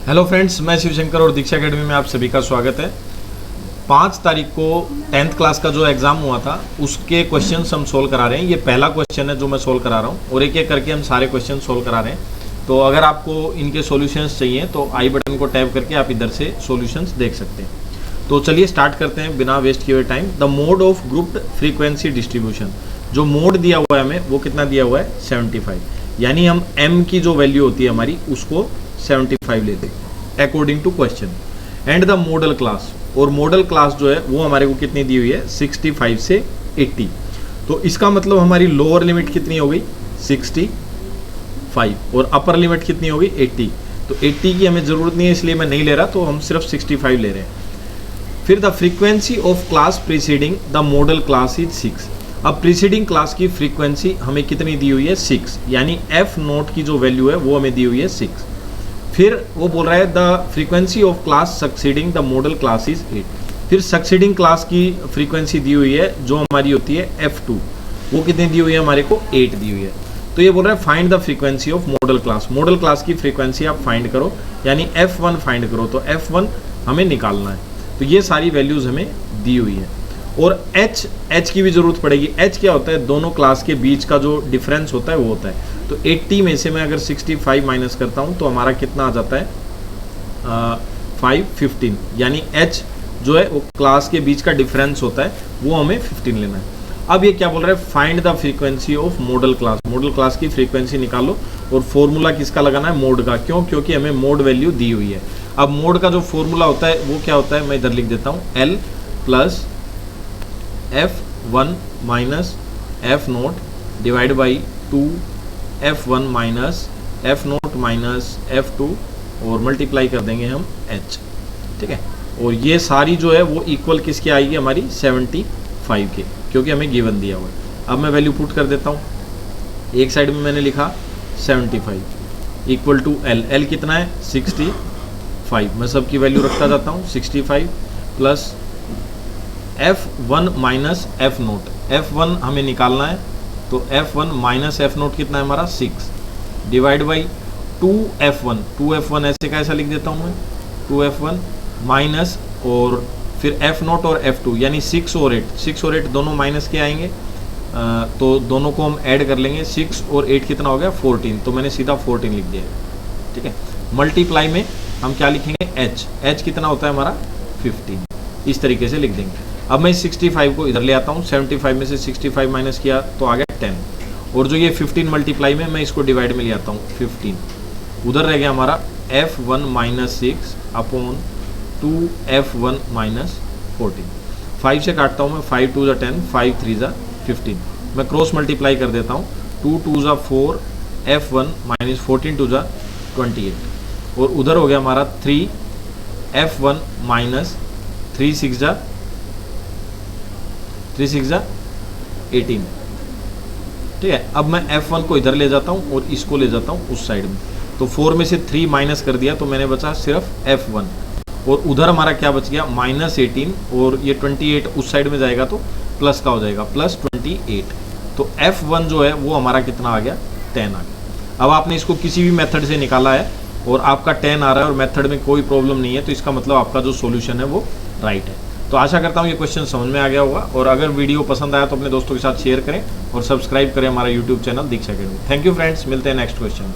Hello friends, मैं शिवशंकर और दीक्षा academy में आप सभी का स्वागत है। 5 तारीख को 10th क्लास का जो एग्ज़ाम हुआ था उसके क्वेश्चंस हम सोल्व करा रहे हैं। ये पहला क्वेश्चन है जो मैं सोल्व करा रहा हूँ और एक एक करके हम सारे क्वेश्चन सोल्व करा रहे हैं। तो अगर आपको इनके सॉल्यूशंस चाहिए तो आई बटन को टैप करके आप इधर से सॉल्यूशंस देख सकते हैं। तो चलिए स्टार्ट करते हैं बिना वेस्ट किए हुए time. The mode of grouped frequency distribution, जो मोड दिया हुआ है हमें वो कितना दिया हुआ है 75, यानी हम m की जो वैल्यू होती है हमारी उसको 75 लेते हैं according to question. And the model class, और मॉडल क्लास जो है वो हमारे को कितनी दी हुई है 65 से 80। तो इसका मतलब हमारी लोअर लिमिट कितनी हो गई 65 और अपर लिमिट कितनी हो गई 80। तो 80 की हमें ज़रूरत नहीं है इसलिए मैं नहीं ले रहा, तो हम सिर्फ 65 ले रहे हैं। फिर the frequency of class preceding the model class is 6। अब प्रीसीडिंग क्लास की फ्रीक्वेंसी हमें कितनी दी हुई है 6, यानी एफ नोट की जो वैल्यू है वो हमें दी हुई है 6। फिर वो बोल रहा है the frequency of class succeeding the model class is 8। फिर सक्सीडिंग क्लास की फ्रीक्वेंसी दी हुई है जो हमारी होती है F2, वो कितनी दी हुई है हमारे को 8 दी हुई है। तो ये बोल रहा है find the frequency of model class. Model class की फ्रीक्वेंसी आप फाइंड करो, यानी F1 फाइंड करो। तो F1 हमें निकालना है। तो ये सारी वैल्यूज हमें दी हुई है। और H की भी जरूरत पड़ेगी। H क्या होता है, दोनों क्लास के बीच का जो डिफरेंस होता है वो होता है। तो 80 में से मैं अगर 65 माइनस करता हूँ तो हमारा कितना आ जाता है 15, यानी H जो है वो क्लास के बीच का डिफरेंस होता है, वो हमें 15 लेना है। अब ये क्या बोल रहा है, find the frequency of model class. Model class की फ्रीक्वेंसी निकालो और फॉर्मूला किसका लगाना है, मोड का। क्यों? क्योंकि हमें मोड वैल्यू दी हुई है। अब मोड का जो फॉर्मूला होता है वो क्या होता है, मैं इधर लिख देता हूँ, L plus F1 minus F note divide by 2F1 minus F note minus F2 और मल्टीप्लाई कर देंगे हम H, ठीक है। और ये सारी जो है वो इक्वल किसके आएगी, हमारी 75 के, क्योंकि हमें गिवन दिया हुआ है। अब मैं वैल्यू पुट कर देता हूँ। एक साइड में मैंने लिखा 75 इक्वल टू L कितना है 65। मैं सबकी वैल्यू रखता जाता हूँ। 65 plus F1 minus F note, F1 हमें निकालना है। तो F1 माइनस F नोट कितना है हमारा 6 डिवाइड बाई 2F1 ऐसे कैसा लिख देता हूँ मैं, 2F1 माइनस और फिर F नोट और F2, यानी 6 और 8 दोनों माइनस के आएंगे। तो दोनों को हम ऐड कर लेंगे। 6 और 8 कितना हो गया 14, तो मैंने सीधा 14 लिख दिया, ठीक है। मल्टीप्लाई में हम क्या लिखेंगे H कितना होता है हमारा 15, इस तरीके से लिख देंगे। अब मैं 65 को इधर ले आता हूँ। 75 में से 65 माइनस किया तो आ गया 10, और जो ये 15 मल्टीप्लाई में मैं इसको डिवाइड में ले आता हूँ 15। उधर रह गया हमारा F1 minus 6 upon 2F1 minus 14। 5 से काटता हूँ मैं, 5 2 ज़ा 10, 5 3 ज़ा 15। मैं क्रॉस मल्टीप्लाई कर देता हूँ, 2 2 ज़ा 4 F1 माइनस 14 2 ज़ा 28। और उधर हो गया हमारा 3F1 माइनस 3 6 ज़ा 18, ठीक है। अब मैं F1 को इधर ले जाता हूँ और इसको ले जाता हूँ उस साइड में। तो 4 में से 3 माइनस कर दिया तो मैंने बचा सिर्फ F1, और उधर हमारा क्या बच गया माइनस 18, और ये 28 उस साइड में जाएगा तो प्लस का हो जाएगा प्लस 28। तो F1 जो है वो हमारा कितना आ गया 10 आ गया। अब आपने इसको किसी भी मेथड से निकाला है और आपका 10 आ रहा है और मेथड में कोई प्रॉब्लम नहीं है, तो इसका मतलब आपका जो सॉल्यूशन है वो राइट है। तो आशा करता हूँ ये क्वेश्चन समझ में आ गया होगा, और अगर वीडियो पसंद आया तो अपने दोस्तों के साथ शेयर करें और सब्सक्राइब करें हमारा YouTube channel Diksha academy. Thank you friends, मिलते हैं नेक्स्ट क्वेश्चन।